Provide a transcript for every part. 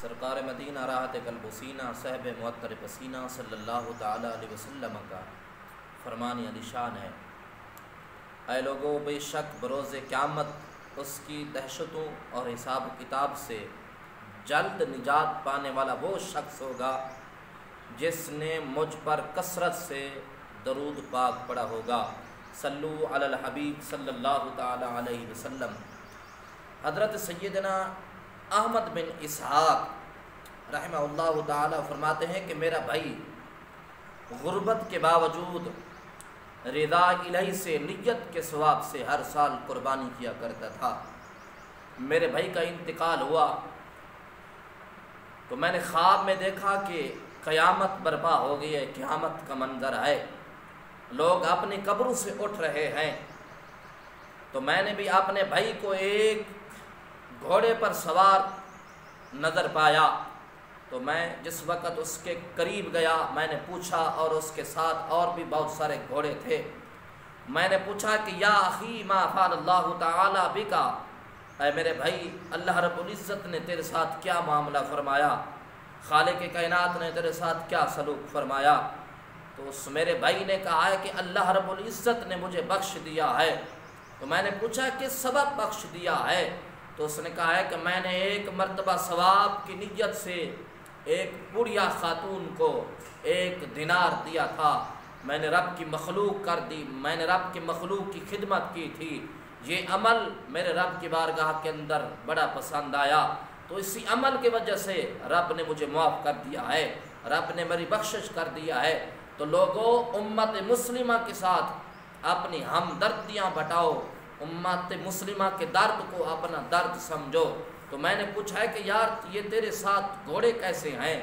سرکار مدینہ راحت قلب و سینہ صاحب معطر پسینہ صلی اللہ تعالیٰ علیہ وسلم کا فرمان علی شان ہے، اے لوگو بے شک بروز قیامت اس کی دہشتوں اور حساب کتاب سے جلد نجات پانے والا وہ شخص ہوگا جس نے مجھ پر کثرت سے درود پاک پڑھا ہوگا۔ صلو علی الحبیب صلی اللہ تعالیٰ علیہ وسلم۔ حضرت سیدنا احمد بن اسحاق رحمہ اللہ تعالیٰ فرماتے ہیں کہ میرا بھائی غربت کے باوجود رضا الہی سے نیت کے ثواب سے ہر سال قربانی کیا کرتا تھا۔ میرے بھائی کا انتقال ہوا تو میں نے خواب میں دیکھا کہ قیامت برپا ہو گئی ہے، قیامت کا منظر ہے، لوگ اپنی قبروں سے اٹھ رہے ہیں۔ تو میں نے بھی اپنے بھائی کو ایک گھوڑے پر سوار نظر پایا، تو میں جس وقت اس کے قریب گیا میں نے پوچھا، اور اس کے ساتھ اور بھی بہت سارے گھوڑے تھے، میں نے پوچھا کہ یا اخی ما فعل اللہ تعالی بکا، اے میرے بھائی اللہ رب العزت نے تیرے ساتھ کیا معاملہ فرمایا، خالق کائنات نے تیرے ساتھ کیا سلوک فرمایا؟ تو اس میرے بھائی نے کہا ہے کہ اللہ رب العزت نے مجھے بخش دیا ہے۔ تو میں نے پوچھا کہ سبب بخش دیا ہے؟ تو اس نے کہا ہے کہ میں نے ایک مرتبہ ثواب کی نیت سے ایک بڑھیا خاتون کو 1 دینار دیا تھا، میں نے رب کی مخلوق کر دی، میں نے رب کی مخلوق کی خدمت کی تھی، یہ عمل میرے رب کی بارگاہ کے اندر بڑا پسند آیا، تو اسی عمل کی وجہ سے رب نے مجھے معاف کر دیا ہے، رب نے میری بخشش کر دیا ہے۔ تو لوگوں امت مسلمہ کے ساتھ اپنی ہمدردیاں بٹاؤ، امت مسلمہ کے درد کو اپنا درد سمجھو۔ تو میں نے پوچھا ہے کہ یار یہ تیرے ساتھ گھوڑے کیسے ہیں؟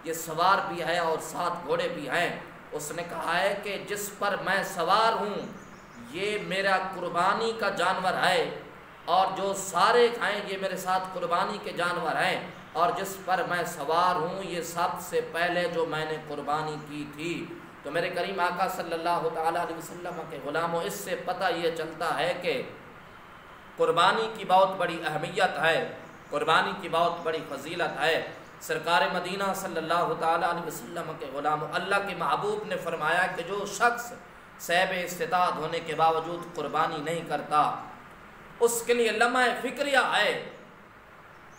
یہ سوار بھی ہے اور 7 گھوڑے بھی ہیں۔ اس نے کہا ہے کہ جس پر میں سوار ہوں یہ میرا قربانی کا جانور ہے، اور جو سارے ہیں یہ میرے ساتھ قربانی کے جانور ہیں، اور جس پر میں سوار ہوں یہ سب سے پہلے جو میں نے قربانی کی تھی۔ تو میرے کریم آقا صلی اللہ تعالیٰ علیہ وسلم کے غلاموں، اس سے پتہ یہ چلتا ہے کہ قربانی کی بہت بڑی اہمیت ہے، قربانی کی بہت بڑی فضیلت ہے۔ سرکار مدینہ صلی اللہ تعالیٰ علیہ وسلم کے غلاموں، اللہ کے محبوب نے فرمایا کہ جو شخص صاحب استطاعت ہونے کے باوجود قربانی نہیں کرتا اس کے لیے لمحہ فکریہ ہے۔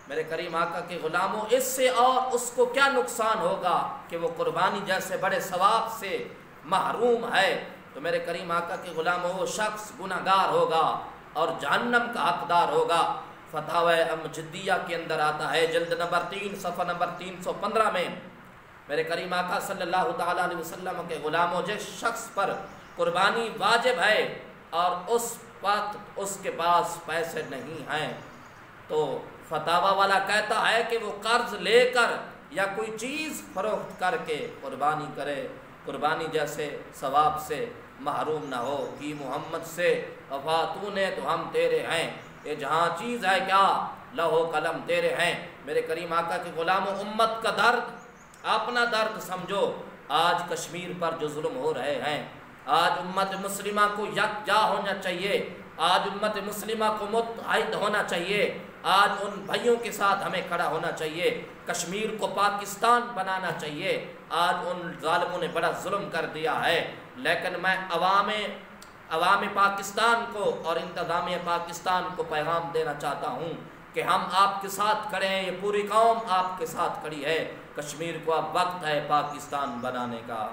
میرے کریم آقا کے غلاموں، اس سے اور اس کو کیا نقصان ہوگا کہ وہ قربانی جیسے بڑے ثواب سے محروم ہے۔ تو میرے کریم آقا کے غلاموں، وہ شخص گناہگار ہوگا اور جہنم کا حقدار ہوگا۔ فتاوی امجدیہ کے اندر آتا ہے، جلد نمبر 3 صفحہ نمبر 315 میں، میرے کریم آقا صلی اللہ تعالیٰ علیہ وسلم کے غلاموں، جس شخص پر قربانی واجب ہے اور اس وقت اس کے پاس پیسے نہیں ہیں، تو فتاوی والا کہتا ہے کہ وہ قرض لے کر یا کوئی چیز فروخت کر کے قربانی کرے، قربانی جیسے ثواب سے محروم نہ ہو۔ کی محمد سے وفا تو نے تو ہم تیرے ہیں، یہ جہاں چیز ہے کیا لوح و قلم تیرے ہیں۔ میرے کریم آقا کے غلاموں، امت کا درد اپنا درد سمجھو۔ آج کشمیر پر جو ظلم ہو رہے ہیں، آج امت مسلمہ کو یکجا ہونا چاہیے، آج امت مسلمہ کو متحد ہونا چاہیے، آج ان بھائیوں کے ساتھ ہمیں کھڑا ہونا چاہیے، کشمیر کو پاکستان بنانا چاہیے۔ آج ان ظالموں نے بڑا ظلم کر دیا ہے، لیکن میں عوام پاکستان کو اور انتظامیہ پاکستان کو پیغام دینا چاہتا ہوں کہ ہم آپ کے ساتھ کھڑے ہیں، یہ پوری قوم آپ کے ساتھ کھڑی ہے۔ کشمیر کو اب وقت ہے پاکستان بنانے کا۔